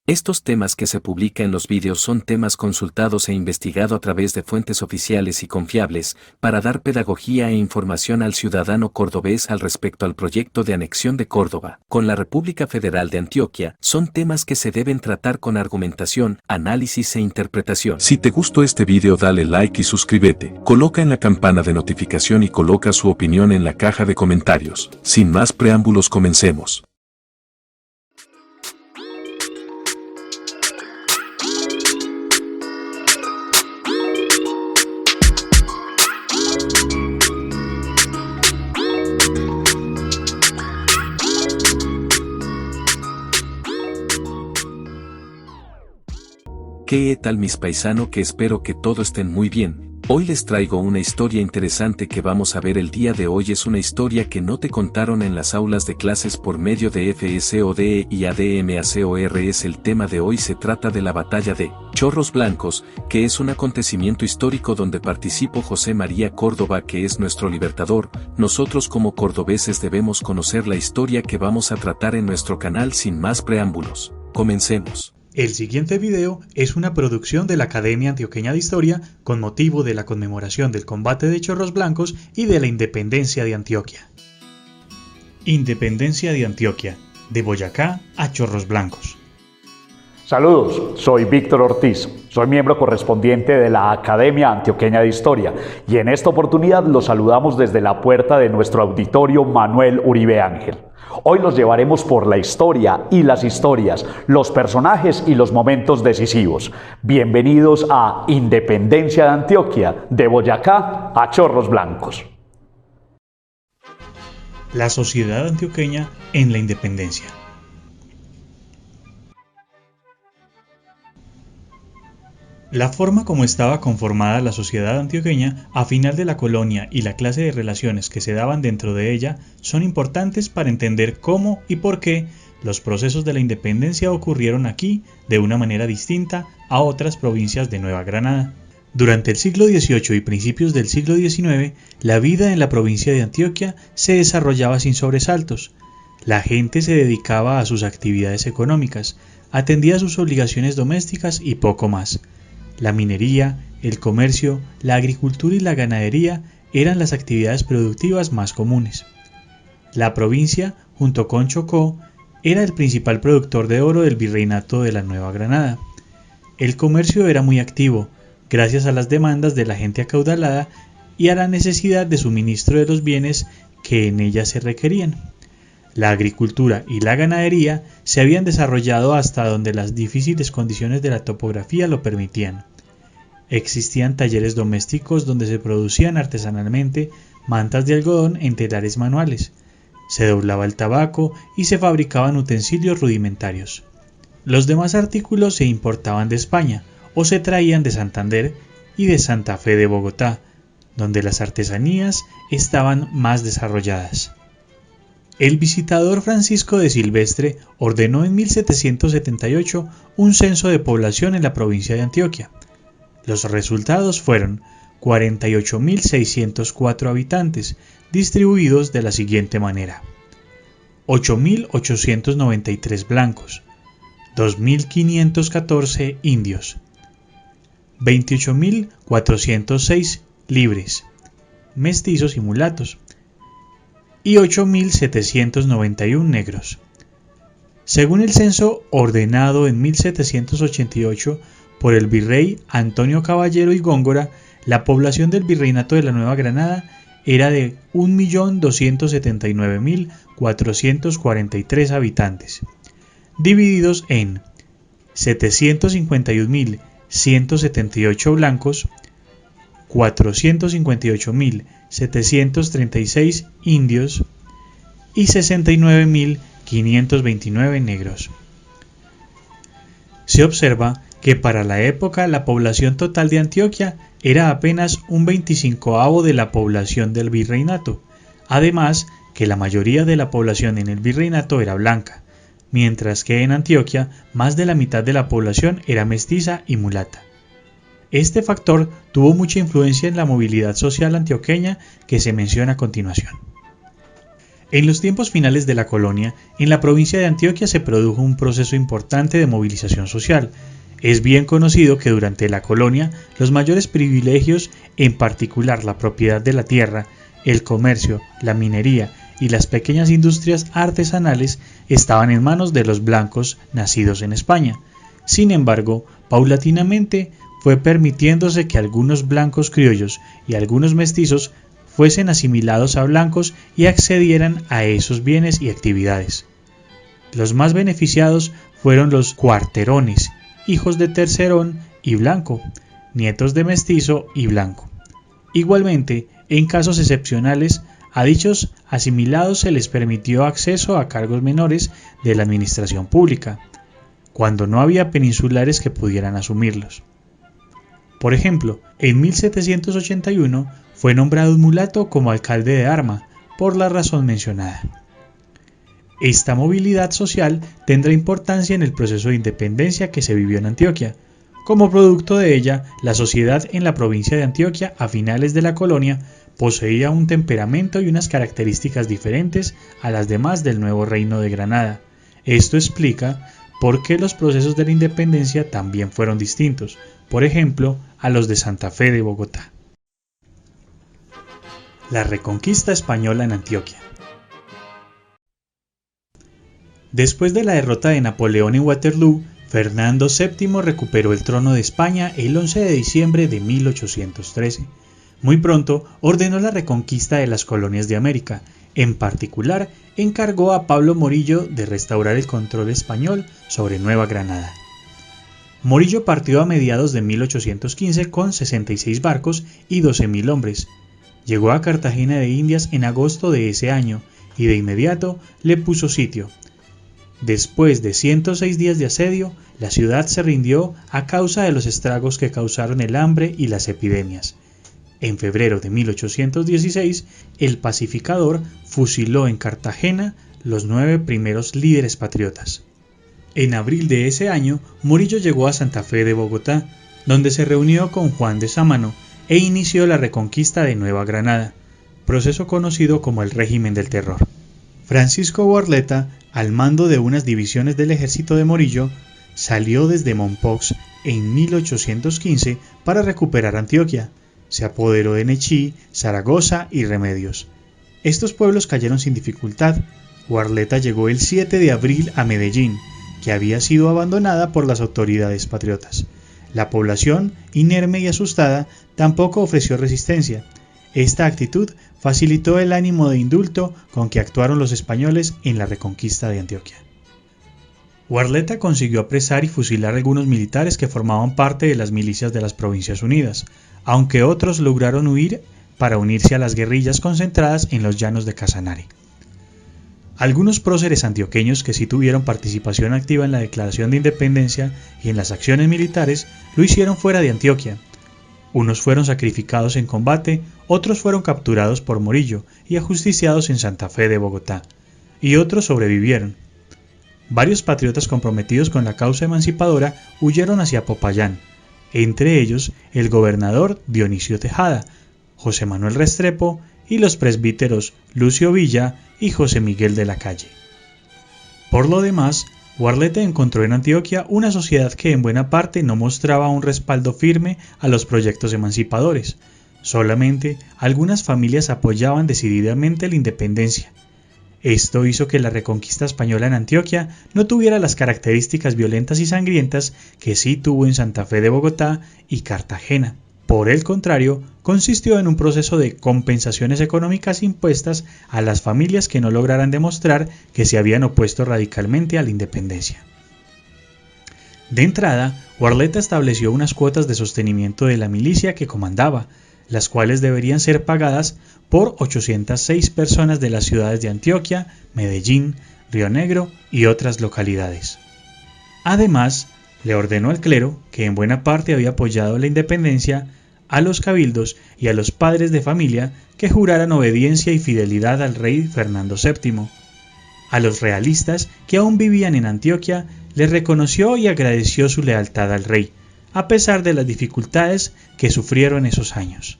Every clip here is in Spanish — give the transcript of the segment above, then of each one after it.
Estos temas que se publican en los vídeos son temas consultados e investigados a través de fuentes oficiales y confiables, para dar pedagogía e información al ciudadano cordobés al respecto al proyecto de anexión de Córdoba con la República Federal de Antioquia. Son temas que se deben tratar con argumentación, análisis e interpretación. Si te gustó este video, dale like y suscríbete. Coloca en la campana de notificación y coloca su opinión en la caja de comentarios. Sin más preámbulos, comencemos. ¿Qué tal mis paisanos? Que espero que todo estén muy bien. Hoy les traigo una historia interesante que vamos a ver el día de hoy. Es una historia que no te contaron en las aulas de clases por medio de FSODE y ADMACORS. El tema de hoy se trata de la batalla de Chorros Blancos, que es un acontecimiento histórico donde participó José María Córdoba, que es nuestro libertador. Nosotros como cordobeses debemos conocer la historia que vamos a tratar en nuestro canal. Sin más preámbulos, comencemos. El siguiente video es una producción de la Academia Antioqueña de Historia con motivo de la conmemoración del combate de Chorros Blancos y de la independencia de Antioquia. Independencia de Antioquia, de Boyacá a Chorros Blancos. Saludos, soy Víctor Ortiz, soy miembro correspondiente de la Academia Antioqueña de Historia y en esta oportunidad los saludamos desde la puerta de nuestro auditorio Manuel Uribe Ángel. Hoy los llevaremos por la historia y las historias, los personajes y los momentos decisivos. Bienvenidos a Independencia de Antioquia, de Boyacá a Chorros Blancos. La sociedad antioqueña en la independencia. La forma como estaba conformada la sociedad antioqueña a final de la colonia y la clase de relaciones que se daban dentro de ella son importantes para entender cómo y por qué los procesos de la independencia ocurrieron aquí de una manera distinta a otras provincias de Nueva Granada. Durante el siglo XVIII y principios del siglo XIX, la vida en la provincia de Antioquia se desarrollaba sin sobresaltos. La gente se dedicaba a sus actividades económicas, atendía sus obligaciones domésticas y poco más. La minería, el comercio, la agricultura y la ganadería eran las actividades productivas más comunes. La provincia, junto con Chocó, era el principal productor de oro del virreinato de la Nueva Granada. El comercio era muy activo, gracias a las demandas de la gente acaudalada y a la necesidad de suministro de los bienes que en ella se requerían. La agricultura y la ganadería se habían desarrollado hasta donde las difíciles condiciones de la topografía lo permitían. Existían talleres domésticos donde se producían artesanalmente mantas de algodón en telares manuales, se doblaba el tabaco y se fabricaban utensilios rudimentarios. Los demás artículos se importaban de España o se traían de Santander y de Santa Fe de Bogotá, donde las artesanías estaban más desarrolladas. El visitador Francisco de Silvestre ordenó en 1778 un censo de población en la provincia de Antioquia. Los resultados fueron 48.604 habitantes, distribuidos de la siguiente manera: 8.893 blancos, 2.514 indios, 28.406 libres, mestizos y mulatos, y 8.791 negros. Según el censo ordenado en 1788 por el virrey Antonio Caballero y Góngora, la población del virreinato de la Nueva Granada era de 1.279.443 habitantes, divididos en 751.178 blancos, 458.736 indios y 69.529 negros. Se observa que para la época la población total de Antioquia era apenas un 25avo de la población del virreinato, además que la mayoría de la población en el virreinato era blanca, mientras que en Antioquia más de la mitad de la población era mestiza y mulata. Este factor tuvo mucha influencia en la movilidad social antioqueña que se menciona a continuación. En los tiempos finales de la colonia, en la provincia de Antioquia se produjo un proceso importante de movilización social. Es bien conocido que durante la colonia los mayores privilegios, en particular la propiedad de la tierra, el comercio, la minería y las pequeñas industrias artesanales, estaban en manos de los blancos nacidos en España. Sin embargo, paulatinamente fue permitiéndose que algunos blancos criollos y algunos mestizos fuesen asimilados a blancos y accedieran a esos bienes y actividades. Los más beneficiados fueron los cuarterones, hijos de tercerón y blanco, nietos de mestizo y blanco. Igualmente, en casos excepcionales, a dichos asimilados se les permitió acceso a cargos menores de la administración pública, cuando no había peninsulares que pudieran asumirlos. Por ejemplo, en 1781 fue nombrado un mulato como alcalde de Arma, por la razón mencionada. Esta movilidad social tendrá importancia en el proceso de independencia que se vivió en Antioquia. Como producto de ella, la sociedad en la provincia de Antioquia a finales de la colonia poseía un temperamento y unas características diferentes a las demás del nuevo reino de Granada. Esto explica por qué los procesos de la independencia también fueron distintos, por ejemplo, a los de Santa Fe de Bogotá. La reconquista española en Antioquia. Después de la derrota de Napoleón en Waterloo, Fernando VII recuperó el trono de España el 11 de diciembre de 1813. Muy pronto ordenó la reconquista de las colonias de América. En particular, encargó a Pablo Morillo de restaurar el control español sobre Nueva Granada. Morillo partió a mediados de 1815 con 66 barcos y 12.000 hombres. Llegó a Cartagena de Indias en agosto de ese año y de inmediato le puso sitio. Después de 106 días de asedio, la ciudad se rindió a causa de los estragos que causaron el hambre y las epidemias. En febrero de 1816, el pacificador fusiló en Cartagena los 9 primeros líderes patriotas. En abril de ese año, Morillo llegó a Santa Fe de Bogotá, donde se reunió con Juan de Sámano e inició la reconquista de Nueva Granada, proceso conocido como el régimen del terror. Francisco Barletta, al mando de unas divisiones del ejército de Morillo, salió desde Mompox en 1815 para recuperar Antioquia. Se apoderó de Nechí, Zaragoza y Remedios. Estos pueblos cayeron sin dificultad. Barletta llegó el 7 de abril a Medellín, que había sido abandonada por las autoridades patriotas. La población, inerme y asustada, tampoco ofreció resistencia. Esta actitud facilitó el ánimo de indulto con que actuaron los españoles en la reconquista de Antioquia. Barletta consiguió apresar y fusilar a algunos militares que formaban parte de las milicias de las Provincias Unidas, aunque otros lograron huir para unirse a las guerrillas concentradas en los llanos de Casanare. Algunos próceres antioqueños que sí tuvieron participación activa en la declaración de independencia y en las acciones militares lo hicieron fuera de Antioquia. Unos fueron sacrificados en combate, otros fueron capturados por Morillo y ajusticiados en Santa Fe de Bogotá, y otros sobrevivieron. Varios patriotas comprometidos con la causa emancipadora huyeron hacia Popayán, entre ellos el gobernador Dionisio Tejada, José Manuel Restrepo y los presbíteros Lucio Villa y José Miguel de la Calle. Por lo demás, Barletta encontró en Antioquia una sociedad que en buena parte no mostraba un respaldo firme a los proyectos emancipadores. Solamente algunas familias apoyaban decididamente la independencia. Esto hizo que la reconquista española en Antioquia no tuviera las características violentas y sangrientas que sí tuvo en Santa Fe de Bogotá y Cartagena. Por el contrario, consistió en un proceso de compensaciones económicas impuestas a las familias que no lograran demostrar que se habían opuesto radicalmente a la independencia. De entrada, Barletta estableció unas cuotas de sostenimiento de la milicia que comandaba, las cuales deberían ser pagadas por 806 personas de las ciudades de Antioquia, Medellín, Río Negro y otras localidades. Además, le ordenó al clero, que en buena parte había apoyado la independencia, a los cabildos y a los padres de familia que juraran obediencia y fidelidad al rey Fernando VII. A los realistas que aún vivían en Antioquia, les reconoció y agradeció su lealtad al rey, a pesar de las dificultades que sufrieron esos años.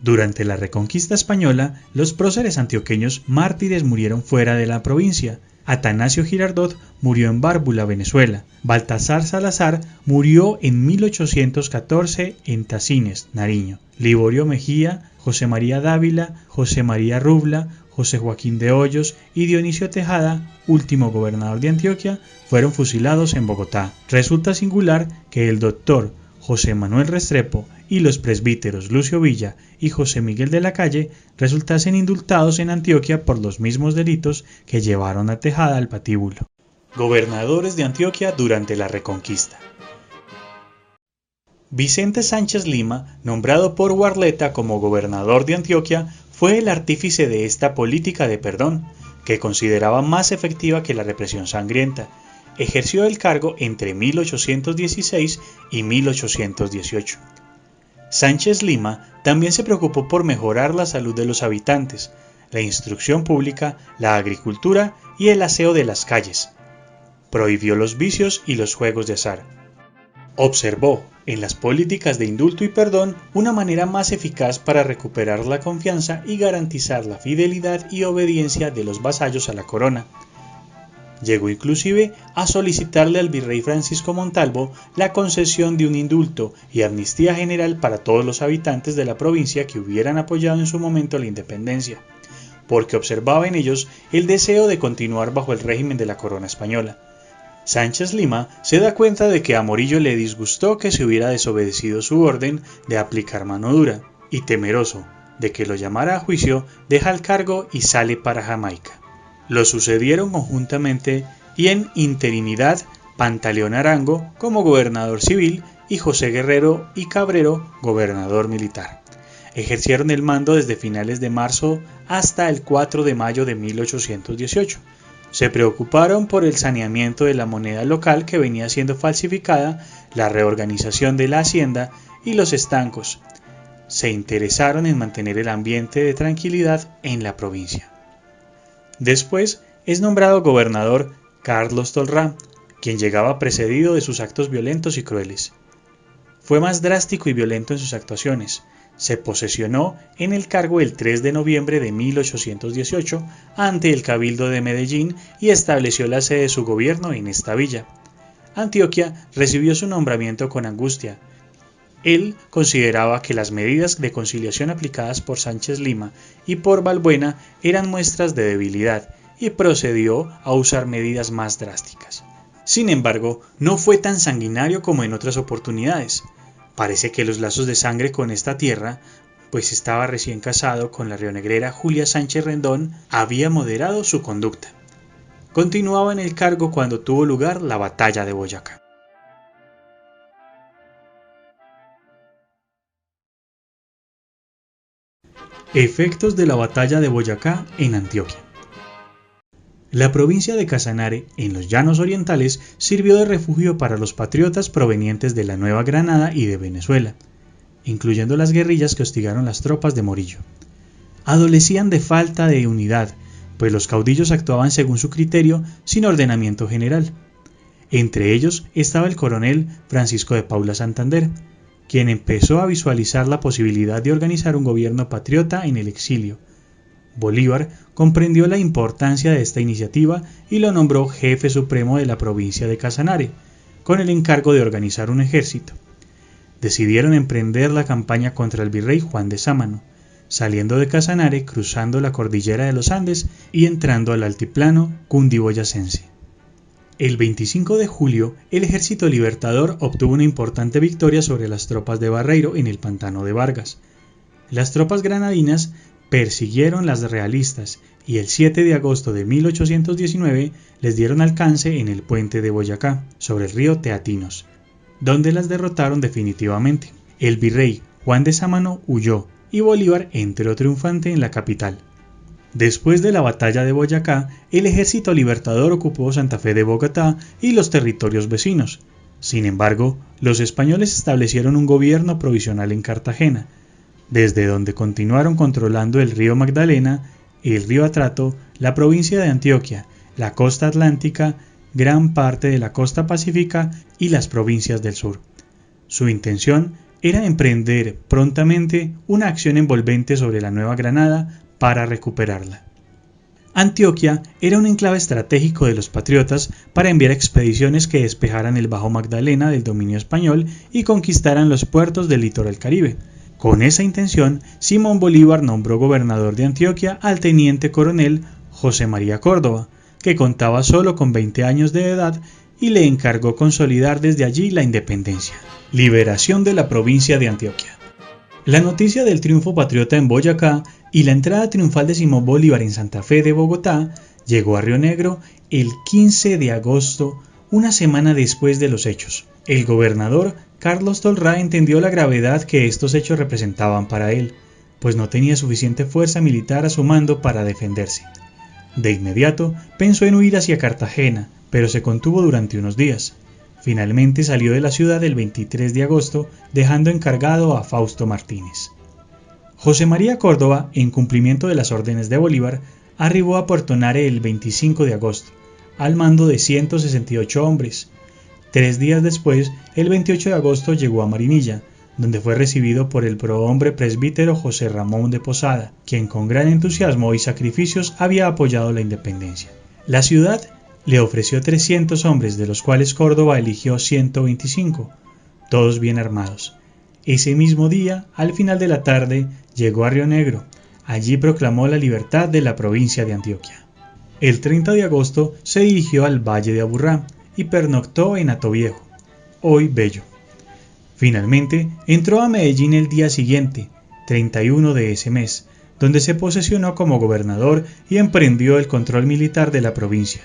Durante la Reconquista española, los próceres antioqueños mártires murieron fuera de la provincia. Atanasio Girardot murió en Bárbula, Venezuela. Baltasar Salazar murió en 1814 en Tacines, Nariño. Liborio Mejía, José María Dávila, José María Rubla, José Joaquín de Hoyos y Dionisio Tejada, último gobernador de Antioquia, fueron fusilados en Bogotá. Resulta singular que el doctor José Manuel Restrepo y los presbíteros Lucio Villa y José Miguel de la Calle resultasen indultados en Antioquia por los mismos delitos que llevaron a Tejada al patíbulo. Gobernadores de Antioquia durante la Reconquista. Vicente Sánchez Lima, nombrado por Warletta como gobernador de Antioquia, fue el artífice de esta política de perdón, que consideraba más efectiva que la represión sangrienta. Ejerció el cargo entre 1816 y 1818. Sánchez Lima también se preocupó por mejorar la salud de los habitantes, la instrucción pública, la agricultura y el aseo de las calles. Prohibió los vicios y los juegos de azar. Observó en las políticas de indulto y perdón una manera más eficaz para recuperar la confianza y garantizar la fidelidad y obediencia de los vasallos a la corona. Llegó inclusive a solicitarle al virrey Francisco Montalvo la concesión de un indulto y amnistía general para todos los habitantes de la provincia que hubieran apoyado en su momento la independencia, porque observaba en ellos el deseo de continuar bajo el régimen de la corona española. Sánchez Lima se da cuenta de que a Morillo le disgustó que se hubiera desobedecido su orden de aplicar mano dura, y temeroso de que lo llamara a juicio, deja el cargo y sale para Jamaica. Lo sucedieron conjuntamente y en interinidad Pantaleón Arango como gobernador civil y José Guerrero y Cabrero gobernador militar. Ejercieron el mando desde finales de marzo hasta el 4 de mayo de 1818. Se preocuparon por el saneamiento de la moneda local que venía siendo falsificada, la reorganización de la hacienda y los estancos. Se interesaron en mantener el ambiente de tranquilidad en la provincia. Después es nombrado gobernador Carlos Tolrá, quien llegaba precedido de sus actos violentos y crueles. Fue más drástico y violento en sus actuaciones. Se posesionó en el cargo el 3 de noviembre de 1818 ante el Cabildo de Medellín y estableció la sede de su gobierno en esta villa. Antioquia recibió su nombramiento con angustia. Él consideraba que las medidas de conciliación aplicadas por Sánchez Lima y por Balbuena eran muestras de debilidad y procedió a usar medidas más drásticas. Sin embargo, no fue tan sanguinario como en otras oportunidades. Parece que los lazos de sangre con esta tierra, pues estaba recién casado con la rionegrera Julia Sánchez Rendón, había moderado su conducta. Continuaba en el cargo cuando tuvo lugar la batalla de Boyacá. Efectos de la batalla de Boyacá en Antioquia. La provincia de Casanare, en los llanos orientales, sirvió de refugio para los patriotas provenientes de la Nueva Granada y de Venezuela, incluyendo las guerrillas que hostigaron las tropas de Morillo. Adolecían de falta de unidad, pues los caudillos actuaban según su criterio sin ordenamiento general. Entre ellos estaba el coronel Francisco de Paula Santander, quien empezó a visualizar la posibilidad de organizar un gobierno patriota en el exilio. Bolívar comprendió la importancia de esta iniciativa y lo nombró jefe supremo de la provincia de Casanare, con el encargo de organizar un ejército. Decidieron emprender la campaña contra el virrey Juan de Sámano, saliendo de Casanare, cruzando la cordillera de los Andes y entrando al altiplano cundiboyacense. El 25 de julio, el Ejército Libertador obtuvo una importante victoria sobre las tropas de Barreiro en el pantano de Vargas. Las tropas granadinas persiguieron las realistas y el 7 de agosto de 1819 les dieron alcance en el puente de Boyacá, sobre el río Teatinos, donde las derrotaron definitivamente. El virrey Juan de Sámano huyó y Bolívar entró triunfante en la capital. Después de la batalla de Boyacá, el Ejército Libertador ocupó Santa Fe de Bogotá y los territorios vecinos. Sin embargo, los españoles establecieron un gobierno provisional en Cartagena, desde donde continuaron controlando el río Magdalena, el río Atrato, la provincia de Antioquia, la costa atlántica, gran parte de la costa pacífica y las provincias del sur. Su intención era emprender prontamente una acción envolvente sobre la Nueva Granada para recuperarla. Antioquia era un enclave estratégico de los patriotas para enviar expediciones que despejaran el Bajo Magdalena del dominio español y conquistaran los puertos del litoral caribe. Con esa intención, Simón Bolívar nombró gobernador de Antioquia al teniente coronel José María Córdoba, que contaba solo con 20 años de edad, y le encargó consolidar desde allí la independencia. Liberación de la provincia de Antioquia. La noticia del triunfo patriota en Boyacá y la entrada triunfal de Simón Bolívar en Santa Fe de Bogotá llegó a Río Negro el 15 de agosto, una semana después de los hechos. El gobernador Carlos Tolrá entendió la gravedad que estos hechos representaban para él, pues no tenía suficiente fuerza militar a su mando para defenderse. De inmediato pensó en huir hacia Cartagena, pero se contuvo durante unos días. Finalmente salió de la ciudad el 23 de agosto, dejando encargado a Fausto Martínez. José María Córdoba, en cumplimiento de las órdenes de Bolívar, arribó a Puerto Nare el 25 de agosto, al mando de 168 hombres. 3 días después, el 28 de agosto, llegó a Marinilla, donde fue recibido por el prohombre presbítero José Ramón de Posada, quien con gran entusiasmo y sacrificios había apoyado la independencia. La ciudad le ofreció 300 hombres, de los cuales Córdoba eligió 125, todos bien armados. Ese mismo día, al final de la tarde, llegó a Río Negro. Allí proclamó la libertad de la provincia de Antioquia. El 30 de agosto se dirigió al Valle de Aburrá y pernoctó en Atoviejo, hoy Bello. Finalmente, entró a Medellín el día siguiente, 31 de ese mes, donde se posesionó como gobernador y emprendió el control militar de la provincia.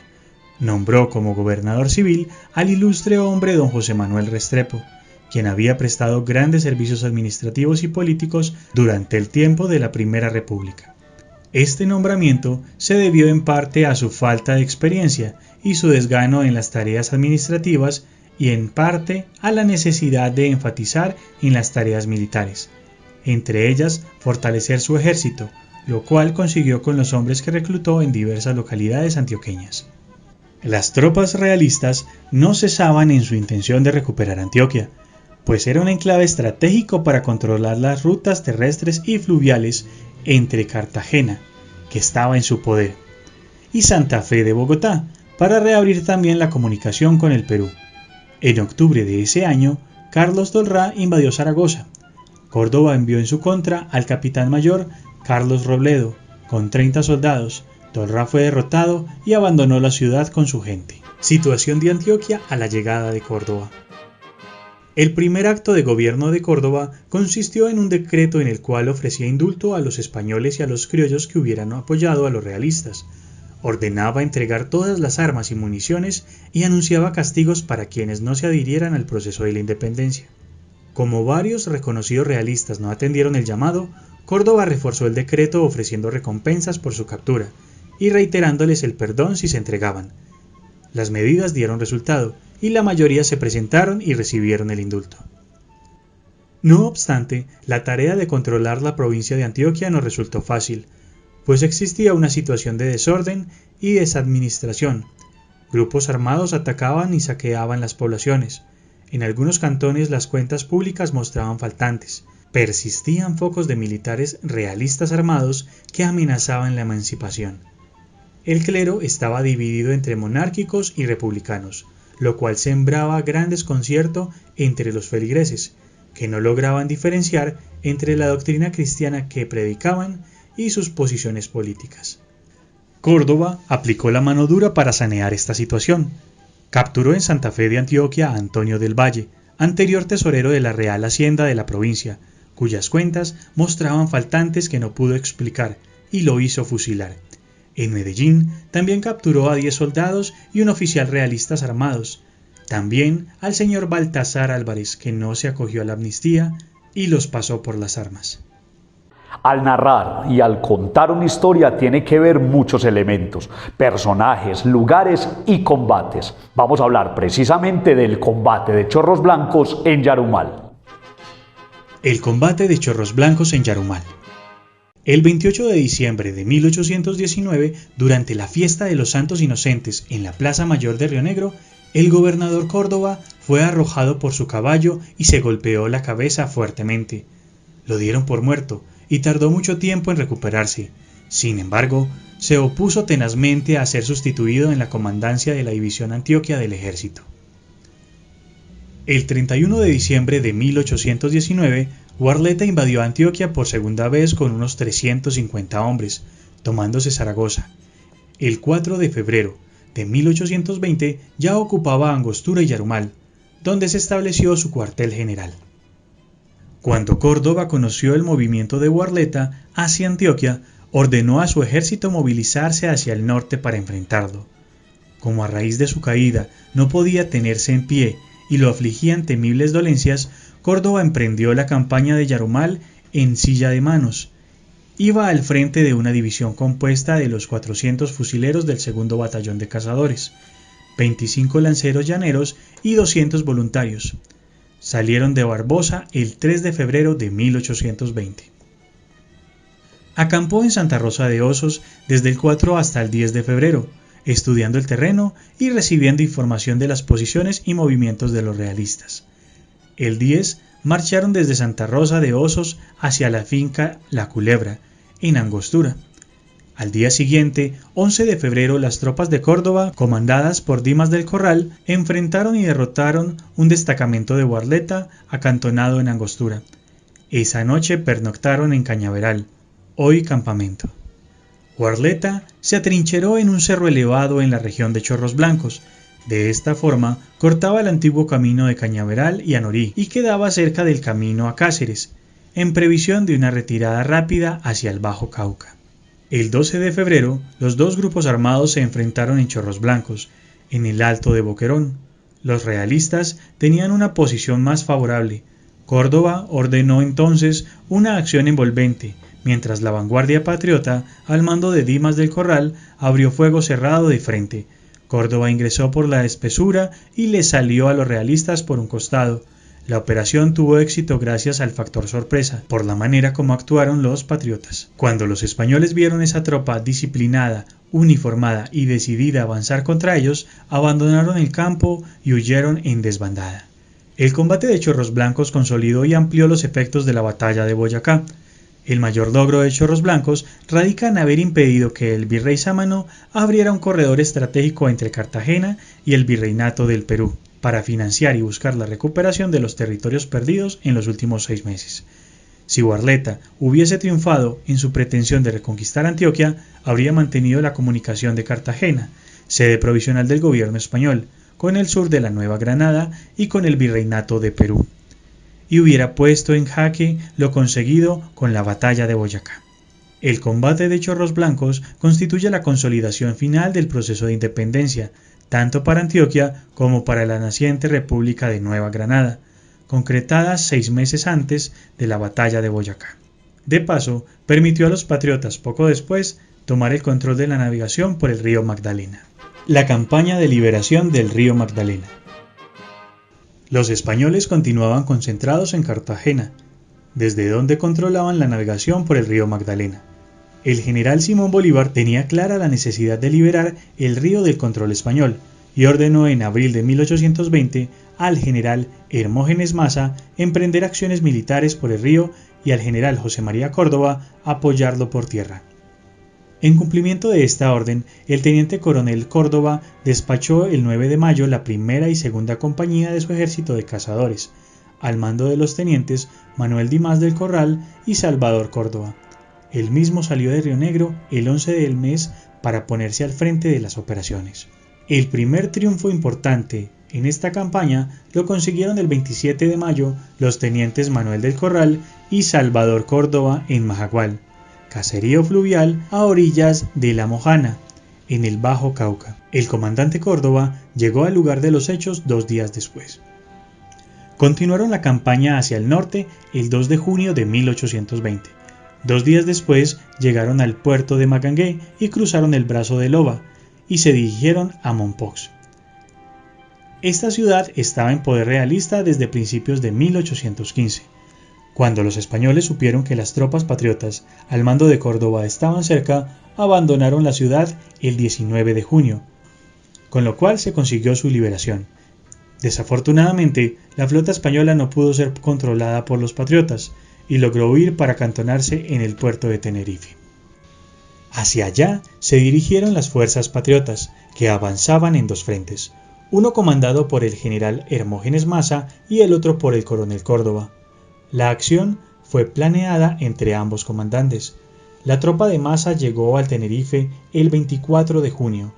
Nombró como gobernador civil al ilustre hombre don José Manuel Restrepo, quien había prestado grandes servicios administrativos y políticos durante el tiempo de la Primera República. Este nombramiento se debió en parte a su falta de experiencia y su desgano en las tareas administrativas, y en parte a la necesidad de enfatizar en las tareas militares, entre ellas fortalecer su ejército, lo cual consiguió con los hombres que reclutó en diversas localidades antioqueñas. Las tropas realistas no cesaban en su intención de recuperar Antioquia, pues era un enclave estratégico para controlar las rutas terrestres y fluviales entre Cartagena, que estaba en su poder, y Santa Fe de Bogotá, para reabrir también la comunicación con el Perú. En octubre de ese año, Carlos Tolrá invadió Zaragoza. Córdoba envió en su contra al capitán mayor Carlos Robledo, con 30 soldados. Tolrá fue derrotado y abandonó la ciudad con su gente. Situación de Antioquia a la llegada de Córdoba. El primer acto de gobierno de Córdoba consistió en un decreto en el cual ofrecía indulto a los españoles y a los criollos que hubieran apoyado a los realistas. Ordenaba entregar todas las armas y municiones y anunciaba castigos para quienes no se adhirieran al proceso de la independencia. Como varios reconocidos realistas no atendieron el llamado, Córdoba reforzó el decreto ofreciendo recompensas por su captura y reiterándoles el perdón si se entregaban. Las medidas dieron resultado y la mayoría se presentaron y recibieron el indulto. No obstante, la tarea de controlar la provincia de Antioquia no resultó fácil, pues existía una situación de desorden y desadministración. Grupos armados atacaban y saqueaban las poblaciones. En algunos cantones las cuentas públicas mostraban faltantes. Persistían focos de militares realistas armados que amenazaban la emancipación. El clero estaba dividido entre monárquicos y republicanos, lo cual sembraba gran desconcierto entre los feligreses, que no lograban diferenciar entre la doctrina cristiana que predicaban y sus posiciones políticas. Córdoba aplicó la mano dura para sanear esta situación. Capturó en Santa Fe de Antioquia a Antonio del Valle, anterior tesorero de la Real Hacienda de la provincia, cuyas cuentas mostraban faltantes que no pudo explicar, y lo hizo fusilar. En Medellín también capturó a 10 soldados y un oficial realistas armados, también al señor Baltasar Álvarez, que no se acogió a la amnistía y los pasó por las armas. Al narrar y al contar una historia tiene que ver muchos elementos, personajes, lugares y combates. Vamos a hablar precisamente del combate de Chorros Blancos en Yarumal. El combate de Chorros Blancos en Yarumal. El 28 de diciembre de 1819, durante la fiesta de los Santos Inocentes en la Plaza Mayor de Río Negro, el gobernador Córdoba fue arrojado por su caballo y se golpeó la cabeza fuertemente. Lo dieron por muerto y tardó mucho tiempo en recuperarse. Sin embargo, se opuso tenazmente a ser sustituido en la comandancia de la División Antioquia del ejército. El 31 de diciembre de 1819, Warletta invadió Antioquia por segunda vez con unos 350 hombres, tomándose Zaragoza. El 4 de febrero de 1820 ya ocupaba Angostura y Yarumal, donde se estableció su cuartel general. Cuando Córdoba conoció el movimiento de Warletta hacia Antioquia, ordenó a su ejército movilizarse hacia el norte para enfrentarlo. Como a raíz de su caída no podía tenerse en pie y lo afligían temibles dolencias, Córdoba emprendió la campaña de Yarumal en silla de manos. Iba al frente de una división compuesta de los 400 fusileros del 2º Batallón de Cazadores, 25 lanceros llaneros y 200 voluntarios. Salieron de Barbosa el 3 de febrero de 1820. Acampó en Santa Rosa de Osos desde el 4 hasta el 10 de febrero, estudiando el terreno y recibiendo información de las posiciones y movimientos de los realistas. El 10 marcharon desde Santa Rosa de Osos hacia la finca La Culebra, en Angostura. Al día siguiente, 11 de febrero, las tropas de Córdoba, comandadas por Dimas del Corral, enfrentaron y derrotaron un destacamento de Warletta acantonado en Angostura. Esa noche pernoctaron en Cañaveral, hoy campamento. Warletta se atrincheró en un cerro elevado en la región de Chorros Blancos. De esta forma, cortaba el antiguo camino de Cañaveral y Anorí y quedaba cerca del camino a Cáceres, en previsión de una retirada rápida hacia el Bajo Cauca. El 12 de febrero, los dos grupos armados se enfrentaron en Chorros Blancos, en el Alto de Boquerón. Los realistas tenían una posición más favorable. Córdoba ordenó entonces una acción envolvente, mientras la vanguardia patriota, al mando de Dimas del Corral, abrió fuego cerrado de frente. Córdoba ingresó por la espesura y le salió a los realistas por un costado. La operación tuvo éxito gracias al factor sorpresa, por la manera como actuaron los patriotas. Cuando los españoles vieron esa tropa disciplinada, uniformada y decidida a avanzar contra ellos, abandonaron el campo y huyeron en desbandada. El combate de Chorros Blancos consolidó y amplió los efectos de la batalla de Boyacá. El mayor logro de Chorros Blancos radica en haber impedido que el virrey Sámano abriera un corredor estratégico entre Cartagena y el virreinato del Perú, para financiar y buscar la recuperación de los territorios perdidos en los últimos 6 meses. Si Warletta hubiese triunfado en su pretensión de reconquistar Antioquia, habría mantenido la comunicación de Cartagena, sede provisional del gobierno español, con el sur de la Nueva Granada y con el virreinato de Perú, y hubiera puesto en jaque lo conseguido con la batalla de Boyacá. El combate de Chorros Blancos constituye la consolidación final del proceso de independencia, tanto para Antioquia como para la naciente República de Nueva Granada, concretada 6 meses antes de la batalla de Boyacá. De paso, permitió a los patriotas poco después tomar el control de la navegación por el río Magdalena. La campaña de liberación del río Magdalena. Los españoles continuaban concentrados en Cartagena, desde donde controlaban la navegación por el río Magdalena. El general Simón Bolívar tenía clara la necesidad de liberar el río del control español y ordenó en abril de 1820 al general Hermógenes Maza emprender acciones militares por el río y al general José María Córdoba apoyarlo por tierra. En cumplimiento de esta orden, el teniente coronel Córdoba despachó el 9 de mayo la primera y segunda compañía de su ejército de cazadores, al mando de los tenientes Manuel Dimas del Corral y Salvador Córdoba. Él mismo salió de Río Negro el 11 del mes para ponerse al frente de las operaciones. El primer triunfo importante en esta campaña lo consiguieron el 27 de mayo los tenientes Manuel del Corral y Salvador Córdoba en Majagual, caserío fluvial a orillas de La Mojana, en el Bajo Cauca. El comandante Córdoba llegó al lugar de los hechos 2 días después. Continuaron la campaña hacia el norte el 2 de junio de 1820. 2 días después llegaron al puerto de Magangué y cruzaron el brazo de Loba y se dirigieron a Mompox. Esta ciudad estaba en poder realista desde principios de 1815. Cuando los españoles supieron que las tropas patriotas al mando de Córdoba estaban cerca, abandonaron la ciudad el 19 de junio, con lo cual se consiguió su liberación. Desafortunadamente, la flota española no pudo ser controlada por los patriotas y logró huir para acantonarse en el puerto de Tenerife. Hacia allá se dirigieron las fuerzas patriotas, que avanzaban en dos frentes, uno comandado por el general Hermógenes Maza y el otro por el coronel Córdoba. La acción fue planeada entre ambos comandantes. La tropa de Maza llegó al Tenerife el 24 de junio,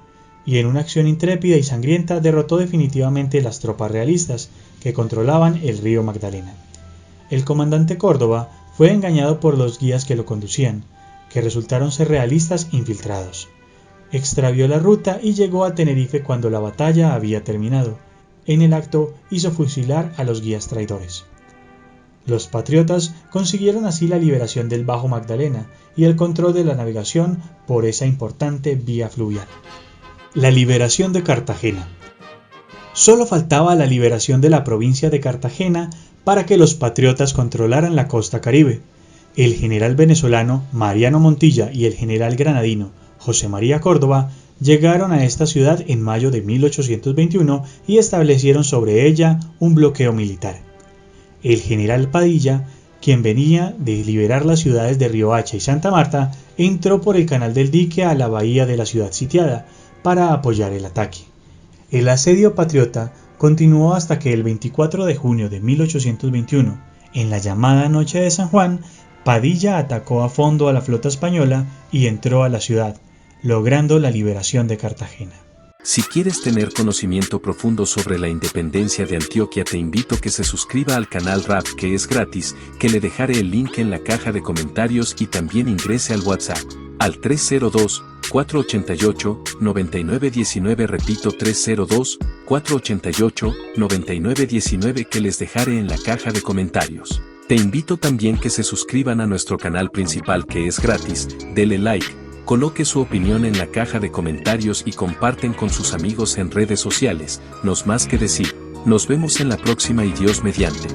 y en una acción intrépida y sangrienta derrotó definitivamente las tropas realistas que controlaban el río Magdalena. El comandante Córdoba fue engañado por los guías que lo conducían, que resultaron ser realistas infiltrados. Extravió la ruta y llegó a Tenerife cuando la batalla había terminado. En el acto hizo fusilar a los guías traidores. Los patriotas consiguieron así la liberación del Bajo Magdalena y el control de la navegación por esa importante vía fluvial. La liberación de Cartagena. Solo faltaba la liberación de la provincia de Cartagena para que los patriotas controlaran la costa caribe. El general venezolano Mariano Montilla y el general granadino José María Córdoba llegaron a esta ciudad en mayo de 1821 y establecieron sobre ella un bloqueo militar. El general Padilla, quien venía de liberar las ciudades de Riohacha y Santa Marta, entró por el canal del dique a la bahía de la ciudad sitiada para apoyar el ataque. El asedio patriota continuó hasta que el 24 de junio de 1821, en la llamada Noche de San Juan, Padilla atacó a fondo a la flota española y entró a la ciudad, logrando la liberación de Cartagena. Si quieres tener conocimiento profundo sobre la independencia de Antioquia, te invito a que se suscriba al canal RAP, que es gratis, que le dejaré el link en la caja de comentarios, y también ingrese al WhatsApp, al 302-488-9919, repito 302-488-9919, que les dejaré en la caja de comentarios. Te invito también que se suscriban a nuestro canal principal, que es gratis, dele like, coloque su opinión en la caja de comentarios y comparten con sus amigos en redes sociales. No más que decir, nos vemos en la próxima y Dios mediante.